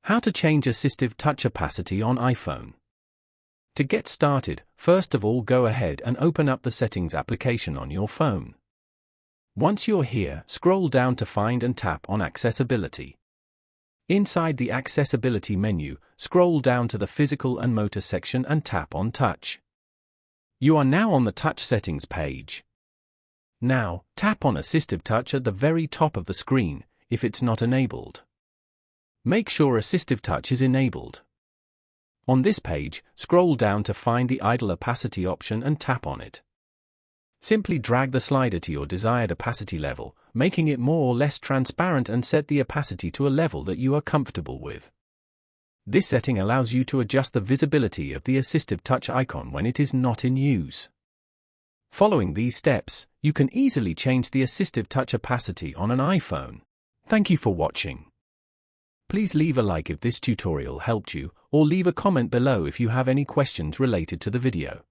How to change Assistive Touch opacity on iPhone. To get started, first of all go ahead and open up the Settings application on your phone. Once you're here, scroll down to find and tap on Accessibility. Inside the Accessibility menu, scroll down to the Physical and Motor section and tap on Touch. You are now on the Touch Settings page. Now, tap on Assistive Touch at the very top of the screen, if it's not enabled. Make sure Assistive Touch is enabled. On this page, scroll down to find the idle opacity option and tap on it. Simply drag the slider to your desired opacity level, making it more or less transparent, and set the opacity to a level that you are comfortable with. This setting allows you to adjust the visibility of the Assistive Touch icon when it is not in use. Following these steps, you can easily change the Assistive Touch opacity on an iPhone. Thank you for watching. Please leave a like if this tutorial helped you, or leave a comment below if you have any questions related to the video.